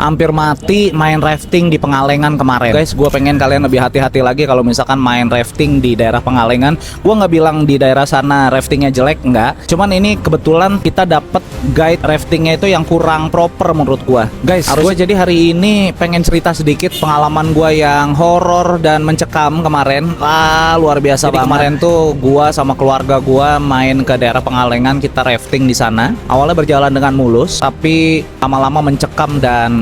hampir mati main rafting di Pengalengan kemarin. Guys, gue pengen kalian lebih hati-hati lagi kalau misalkan main rafting di daerah Pengalengan. Gue nggak bilang di daerah sana raftingnya jelek, nggak. Cuman ini kebetulan kita dapet guide raftingnya itu yang kurang proper menurut gue. Guys, gue jadi hari ini pengen cerita sedikit pengalaman gue yang horor dan mencekam kemarin. Luar biasa banget. Kemarin tuh gue sama keluarga gue main ke daerah Pengalengan, kita rafting di sana. Awalnya berjalan dengan mulus, tapi lama-lama mencekam dan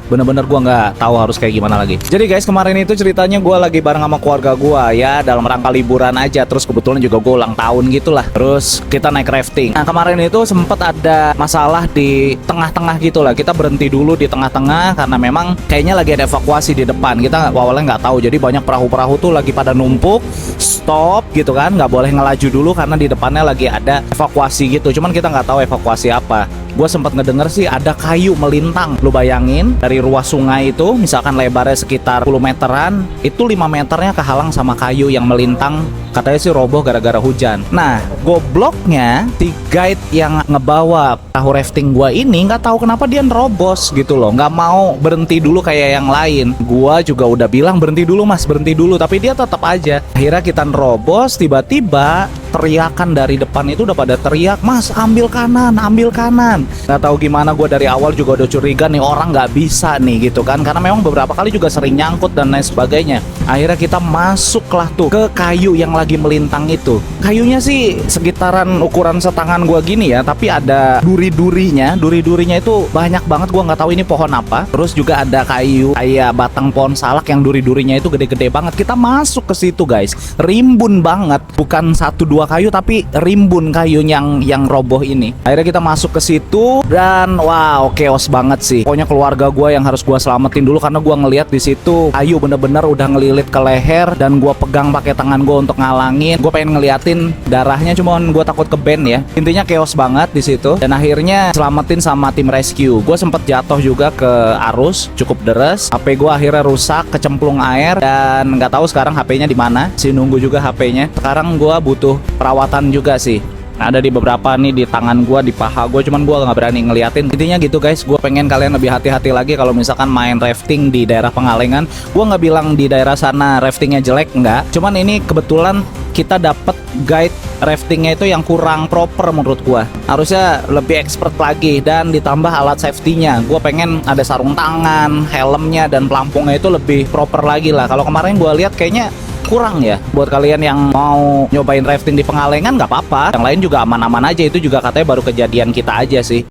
bener-bener gue nggak tahu harus kayak gimana lagi. Jadi guys, kemarin itu ceritanya gue lagi bareng sama keluarga gue ya, dalam rangka liburan aja. Terus kebetulan juga gue ulang tahun gitulah. Terus kita naik rafting. Nah kemarin itu sempet ada masalah di tengah-tengah gitulah. Kita berhenti dulu di tengah-tengah karena memang kayaknya lagi ada evakuasi di depan. Kita awalnya nggak tahu. Jadi banyak perahu-perahu tuh lagi pada numpuk, stop gitu kan, nggak boleh ngelaju dulu karena di depannya lagi ada evakuasi gitu. Cuman kita nggak tahu evakuasi apa. Gue sempat ngedenger sih ada kayu melintang. Lu bayangin dari ruas sungai itu, misalkan lebarnya sekitar 10 meteran, itu 5 meternya kehalang sama kayu yang melintang. Katanya sih roboh gara-gara hujan. Nah, gobloknya si guide yang ngebawa perahu rafting gua ini nggak tahu kenapa dia nerobos gitu loh, nggak mau berhenti dulu kayak yang lain. Gua juga udah bilang berhenti dulu mas, berhenti dulu, tapi dia tetap aja. Akhirnya kita nerobos, tiba-tiba teriakan dari depan itu udah pada teriak, mas ambil kanan, ambil kanan. Nggak tahu gimana, gue dari awal juga udah curiga nih orang nggak bisa nih gitu kan, karena memang beberapa kali juga sering nyangkut dan lain sebagainya. Akhirnya kita masuklah tuh ke kayu yang lagi melintang itu. Kayunya sih sekitaran ukuran setangan gue gini ya, tapi ada duri-durinya. Duri-durinya itu banyak banget, gue nggak tahu ini pohon apa. Terus juga ada kayu kayak batang pohon salak yang duri-durinya itu gede-gede banget. Kita masuk ke situ guys, rimbun banget, bukan satu dua kayu tapi rimbun kayu yang roboh ini. Akhirnya kita masuk ke situ dan wow, chaos banget sih. Pokoknya keluarga gue yang harus gue selamatin dulu karena gue ngelihat di situ kayu bener-bener udah ngelilit ke leher dan gue pegang pakai tangan gue untuk ngalangin. Gue pengen ngeliatin darahnya, cuman gue takut ke band ya. Intinya chaos banget di situ dan akhirnya selamatin sama tim rescue. Gue sempet jatuh juga ke arus, cukup deres. HP gue akhirnya rusak, kecemplung air dan nggak tahu sekarang HP-nya di mana. Si nunggu juga HP-nya. Sekarang gue butuh perawatan juga sih. Nah, ada di beberapa nih di tangan gue, di paha gue, cuman gue nggak berani ngeliatin. Intinya gitu guys, gue pengen kalian lebih hati-hati lagi kalau misalkan main rafting di daerah Pengalengan. Gue nggak bilang di daerah sana raftingnya jelek, nggak. Cuman ini kebetulan kita dapet guide raftingnya itu yang kurang proper menurut gue. Harusnya lebih expert lagi dan ditambah alat safety-nya. Gue pengen ada sarung tangan, helmnya dan pelampungnya itu lebih proper lagi lah. Kalau kemarin gue lihat kayaknya kurang ya. Buat kalian yang mau nyobain rafting di Pengalengan nggak apa-apa, yang lain juga aman-aman aja. Itu juga katanya baru kejadian kita aja sih.